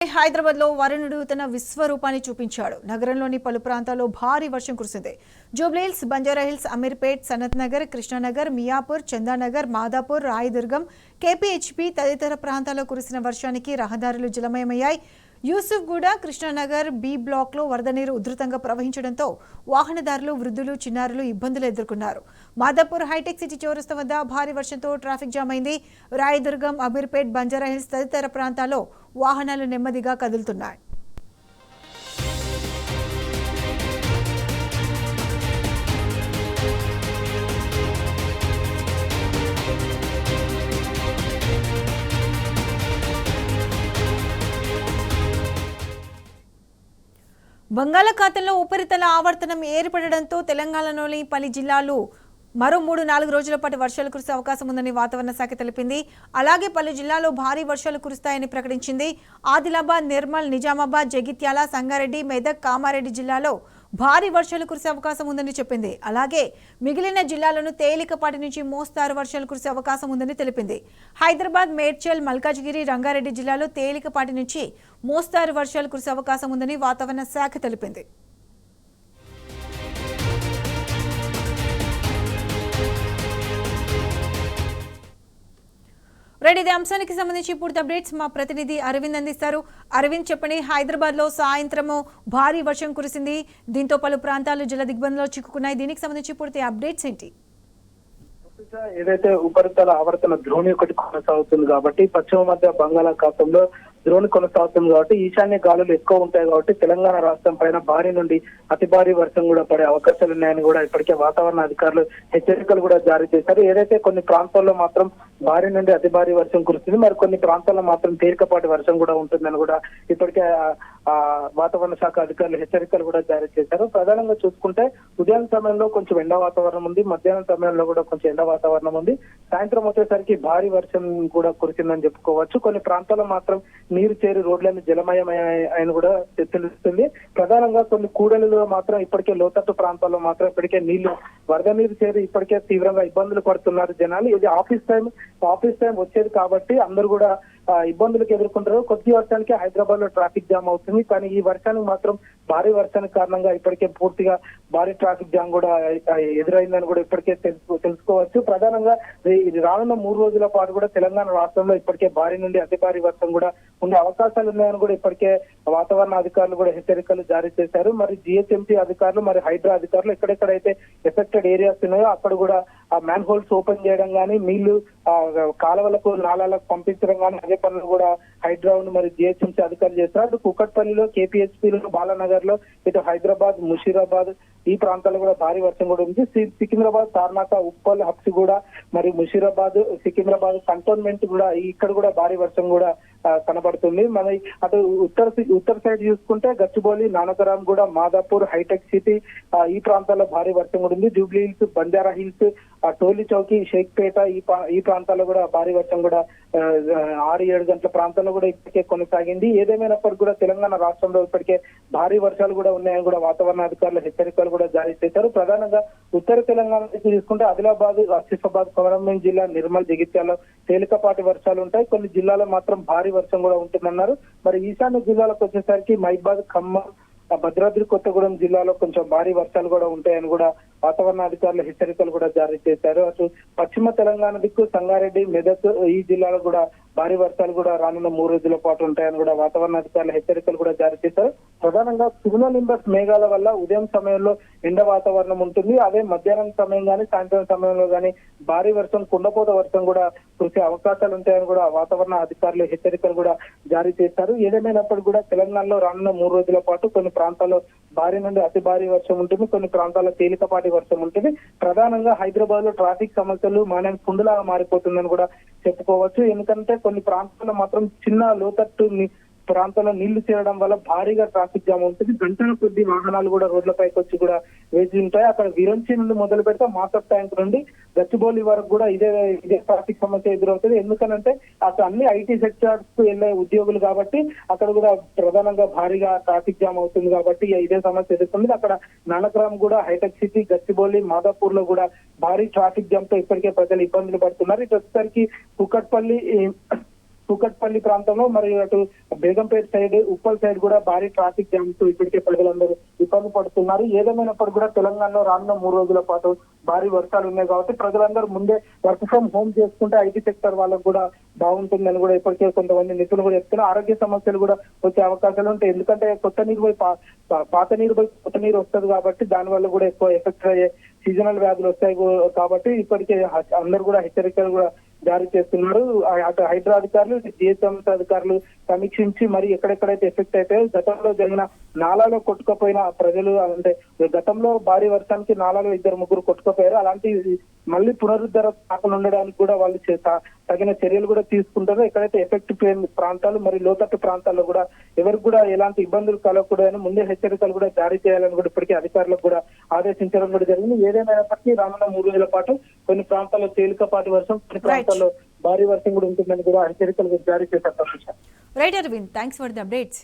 హైదరాబాద్ లో వరుణుడు తన విశ్వరూపాన్ని చూపించాడు. నగరంలోని పలు ప్రాంతాల్లో భారీ వర్షం కురిసింది. జూబ్లీహిల్స్, బంజారాహిల్స్, అమీర్పేట్, సనత్ నగర్, కృష్ణానగర్, మియాపూర్, చందానగర్, మాదాపూర్, రాయదుర్గం, కేపీహెచ్పీ తదితర ప్రాంతాల్లో కురిసిన వర్షానికి రహదారులు జలమయమయ్యాయి. యూసుఫ్గూడ, కృష్ణానగర్ బి బ్లాక్ లో వరద నీరు ఉధృతంగా ప్రవహించడంతో వాహనదారులు, వృద్ధులు, చిన్నారులు ఇబ్బందులు ఎదుర్కొన్నారు. మాదాపూర్ హైటెక్ సిటీ చౌరస్తా వద్ద భారీ వర్షంతో ట్రాఫిక్ జామ్ అయింది. రాయదుర్గం, అమీర్పేట్, బంజారాహిల్స్ తదితర ప్రాంతాల్లో వాహనాలు నెమ్మదిగా కదులుతున్నాయి. బంగాళాఖాతంలో ఉపరితల ఆవర్తనం ఏర్పడడంతో తెలంగాణలోని పలు జిల్లాలు మరో 3-4 రోజుల పాటు వర్షాలు కురిసే అవకాశం ఉందని వాతావరణ శాఖ తెలిపింది. అలాగే పలు జిల్లాల్లో భారీ వర్షాలు కురుస్తాయని ప్రకటించింది. ఆదిలాబాద్, నిర్మల్, నిజామాబాద్, జగిత్యాల, సంగారెడ్డి, మెదక్, కామారెడ్డి జిల్లాలో భారీ వర్షాలు కురిసే అవకాశం ఉందని చెప్పింది. అలాగే మిగిలిన జిల్లాలను తేలికపాటి నుంచి మోస్తారు వర్షాలు కురిసే అవకాశం ఉందని తెలిపింది. హైదరాబాద్, మేడ్చల్, మల్కాజ్గిరి, రంగారెడ్డి జిల్లాలో తేలికపాటి నుంచి మోస్తారు వర్షాలు కురిసే అవకాశం ఉందని వాతావరణ శాఖ తెలిపింది. రెడీ ఇదే అంశానికి సంబంధించి పూర్తి అప్డేట్స్ మా ప్రతినిధి అరవింద్ అందిస్తారు. అరవింద్, చెప్పండి. హైదరాబాద్ లో సాయంత్రము భారీ వర్షం కురిసింది. దీంతో పలు ప్రాంతాలు జల దిగ్బంధంలో చిక్కుకున్నాయి. దీనికి సంబంధించి పూర్తి అప్డేట్స్ ఏంటి? ఏదైతే ఉపరితల ఆవర్తన ద్రోణి ఒకటి కొనసాగుతుంది కాబట్టి పశ్చిమ మధ్య బంగాళాఖాతంలో ద్రోణి కొనసాగుతుంది కాబట్టి ఈశాన్య గాలులు ఎక్కువ ఉంటాయి కాబట్టి తెలంగాణ రాష్ట్రం పైన భారీ నుండి అతి భారీ వర్షం కూడా పడే అవకాశాలు ఉన్నాయని కూడా ఇప్పటికే వాతావరణ అధికారులు హెచ్చరికలు కూడా జారీ చేశారు. ఏదైతే కొన్ని ప్రాంతాల్లో మాత్రం భారీ నుండి అతి భారీ వర్షం కురుస్తుంది, మరి కొన్ని ప్రాంతాల్లో మాత్రం తేలికపాటి వర్షం కూడా ఉంటుందని కూడా ఇప్పటికే వాతావరణ శాఖ అధికారులు హెచ్చరికలు కూడా జారీ చేశారు. ప్రధానంగా చూసుకుంటే ఉదయం సమయంలో కొంచెం ఎండ వాతావరణం ఉంది, మధ్యాహ్నం సమయంలో కూడా కొంచెం ఎండ వాతావరణం ఉంది. సాయంత్రం వచ్చేసరికి భారీ వర్షం కూడా కురిసిందని చెప్పుకోవచ్చు. కొన్ని ప్రాంతాల్లో మాత్రం నీరు చేరి రోడ్లను జలమయమని కూడా తెలుస్తుంది. ప్రధానంగా కొన్ని కూడలిలో మాత్రం ఇప్పటికే లోతట్టు ప్రాంతాల్లో మాత్రం ఇప్పటికే వరద నీరు చేరి ఇప్పటికే తీవ్రంగా ఇబ్బందులు పడుతున్నారు జనాలు. ఇది ఆఫీస్ టైం వచ్చేది కాబట్టి అందరూ కూడా ఇబ్బందులకు ఎదుర్కొంటారు. కొద్ది వర్షానికి హైదరాబాద్ లో ట్రాఫిక్ జామ్ అవుతుంది, కానీ ఈ వర్షానికి మాత్రం భారీ వర్షానికి కారణంగా ఇప్పటికే పూర్తిగా భారీ ట్రాఫిక్ జామ్ కూడా ఎదురైందని కూడా ఇప్పటికే తెలుసుకోవచ్చు. ప్రధానంగా రానున్న 3 రోజుల పాటు కూడా తెలంగాణ రాష్ట్రంలో ఇప్పటికే భారీ నుండి అతి భారీ వర్షం కూడా ఉండే అవకాశాలు ఉన్నాయని కూడా ఇప్పటికే వాతావరణ అధికారులు కూడా హెచ్చరికలు జారీ చేశారు. మరి జిహెచ్ఎంసీ అధికారులు, మరి హైడ్రా అధికారులు ఎక్కడెక్కడైతే ఎఫెక్టెడ్ ఏరియాస్ ఉన్నాయో అక్కడ కూడా ఆ మ్యాన్ హోల్స్ ఓపెన్ చేయడం కానీ, నీళ్లు కాలువలకు నాలాలకు పంపించడం కానీ అదే పనులు కూడా హైడ్రాను మరి జిహెచ్ఎంసీ అధికారులు చేస్తారు. అటు కుకట్పల్లిలో, కేపీహెచ్పీలో, బాలానగర్ లో, ఇటు హైదరాబాద్, ముషీరాబాద్ ఈ ప్రాంతాల్లో కూడా భారీ వర్షం కూడా ఉంది. సికింద్రాబాద్, తార్నాక, ఉప్పల్, హబ్సిగూడ, మరి ముషీరాబాద్, సికింద్రాబాద్ కంటోన్మెంట్ కూడా ఇక్కడ కూడా భారీ వర్షం కూడా కనబడుతుంది. మన అటు ఉత్తర సైడ్ చూసుకుంటే గచ్చిబౌలి, నానకరాం కూడా, మాదాపూర్, హైటెక్ సిటీ ఈ ప్రాంతాల్లో భారీ వర్షం కూడా ఉంది. జూబ్లీ హిల్స్, బంజారా హిల్స్, టోలీ చౌకీ, షేక్పేట ఈ ప్రాంతాల్లో కూడా భారీ వర్షం కూడా 6-7 గంటల ప్రాంతాల్లో కూడా ఇప్పటికే కొనసాగింది. ఏదేమైనప్పటికీ కూడా తెలంగాణ రాష్ట్రంలో ఇప్పటికే భారీ వర్షాలు కూడా ఉన్నాయని కూడా వాతావరణ అధికారులు హెచ్చరికలు కూడా జారీ చేశారు. ప్రధానంగా ఉత్తర తెలంగాణ చూసుకుంటే ఆదిలాబాద్, ఆసిఫాబాద్, కొమరంభీం జిల్లా, నిర్మల్, జగిత్యాల తేలికపాటి వర్షాలు ఉంటాయి. కొన్ని జిల్లాలో మాత్రం భారీ వర్షం కూడా ఉంటుందన్నారు. మరి ఈశాన్య జిల్లాలకు వచ్చేసరికి మహబూబాబాద్, ఖమ్మం, భద్రాద్రి కొత్తగూడెం జిల్లాలో కొంచెం భారీ వర్షాలు కూడా ఉంటాయని కూడా వాతావరణ అధికారులు హెచ్చరికలు కూడా జారీ చేశారు. అటు పశ్చిమ తెలంగాణ దిక్కు సంగారెడ్డి, మెదక్ ఈ జిల్లాలో కూడా భారీ వర్షాలు కూడా రానున్న 3 రోజుల పాటు ఉంటాయని కూడా వాతావరణ అధికారులు హెచ్చరికలు కూడా జారీ చేశారు. ప్రధానంగా క్యూములోనింబస్ మేఘాల వల్ల ఉదయం సమయంలో ఎండ వాతావరణం ఉంటుంది. అదే మధ్యాహ్నం సమయం కానీ సాయంత్రం సమయంలో కానీ భారీ వర్షం, కుండపోత వర్షం కూడా కురిసే అవకాశాలు ఉంటాయని కూడా వాతావరణ అధికారులు హెచ్చరికలు కూడా జారీ చేశారు. ఏదేమైనప్పటికీ కూడా తెలంగాణలో రానున్న 3 రోజుల పాటు కొన్ని ప్రాంతాల్లో భారీ నుండి అతి భారీ వర్షం ఉంటుంది, కొన్ని ప్రాంతాల్లో తేలికపాటి వర్షం ఉంటుంది. ప్రధానంగా హైదరాబాద్ లో ట్రాఫిక్ సమస్యలు కుండలాగా మారిపోతుందని కూడా చెప్పుకోవచ్చు. ఎందుకంటే కొన్ని ప్రాంతాల్లో మాత్రం చిన్న లోతట్టు ప్రాంతాల్లో నీళ్లు చేరడం వల్ల భారీగా ట్రాఫిక్ జామ్ ఉంటుంది. గంటల కొద్ది వాహనాలు కూడా రోడ్లపైకి వచ్చి కూడా వేచి ఉంటాయి. అక్కడ విరంచి నుండి మొదలు పెడితే మాసప్ ట్యాంక్ నుండి గచ్చిబౌలి వరకు కూడా ఇదే ట్రాఫిక్ సమస్య ఎదురవుతుంది. ఎందుకనంటే అక్కడ అన్ని ఐటీ సెక్టర్స్ కు వెళ్లే ఉద్యోగులు కాబట్టి అక్కడ కూడా ప్రధానంగా భారీగా ట్రాఫిక్ జామ్ అవుతుంది కాబట్టి ఇదే సమస్య ఎదుర్కొంది. అక్కడ నానక్రామ్ కూడా, హైటెక్ సిటీ, గచ్చిబౌలి, మాదాపూర్ లో కూడా భారీ ట్రాఫిక్ జామ్ తో ఇప్పటికే ప్రజలు ఇబ్బందులు పడుతున్నారు. ఇటు వచ్చేసరికి కుకట్పల్లి, కూకట్పల్లి ప్రాంతంలో మరియు అటు బేగంపేట సైడ్ ఉప్పల్ సైడ్ కూడా భారీ ట్రాఫిక్ జామ్ తో ఇప్పటికే ప్రజలందరూ ఇబ్బంది పడుతున్నారు. ఏదేమైనప్పుడు కూడా తెలంగాణలో రానున్న 3 రోజుల పాటు భారీ వర్షాలు ఉన్నాయి కాబట్టి ప్రజలందరూ ముందే వర్క్ ఫ్రమ్ హోమ్ చేసుకుంటే ఐటీ సెక్టర్ వాళ్ళకు కూడా బాగుంటుందని కూడా ఇప్పటికే కొంతమంది నిపుణులు కూడా చెప్తున్నారు. ఆరోగ్య సమస్యలు కూడా వచ్చే అవకాశాలు ఉంటాయి. ఎందుకంటే కొత్త నీరు పోయి పాత నీరు పోయి కొత్త నీరు వస్తుంది కాబట్టి దాని వల్ల కూడా ఎక్కువ ఎఫెక్ట్ అయ్యే సీజనల్ వ్యాధులు వస్తాయి కాబట్టి ఇప్పటికే అందరూ కూడా హెచ్చరికలు కూడా జారీ చేస్తున్నారు. అటు హైడ్రా అధికారులు జిహెచ్ఎంసీ అధికారులు సమీక్షించి మరి ఎక్కడెక్కడైతే ఎఫెక్ట్ అయిపోయాయో గతంలో జరిగిన నాలాలో కొట్టుకుపోయిన ప్రజలు అంటే గతంలో భారీ వర్షానికి నాలాలో 2-3 కొట్టుకుపోయారు. అలాంటి మళ్ళీ పునరుద్ధరణ కాకుండా ఉండడానికి కూడా వాళ్ళు తగిన చర్యలు కూడా తీసుకుంటారు. ఎక్కడైతే ఎఫెక్ట్ ప్రాంతాలు మరియు లోతట్టు ప్రాంతాల్లో కూడా ఎవరికి కూడా ఎలాంటి ఇబ్బందులు కలగకూడదని ముందే హెచ్చరికలు కూడా జారీ చేయాలని కూడా ఇప్పటికీ అధికారులకు కూడా ఆదేశించడం కూడా జరిగింది. ఏదేమైనప్పటికీ రానున్న 3 రోజుల పాటు కొన్ని ప్రాంతాల్లో తేలికపాటి వర్షం, కొన్ని ప్రాంతాల్లో భారీ వర్షం కూడా ఉంటుందని కూడా హెచ్చరికలు జారీ చేశారు. Right Aravind, thanks for the updates.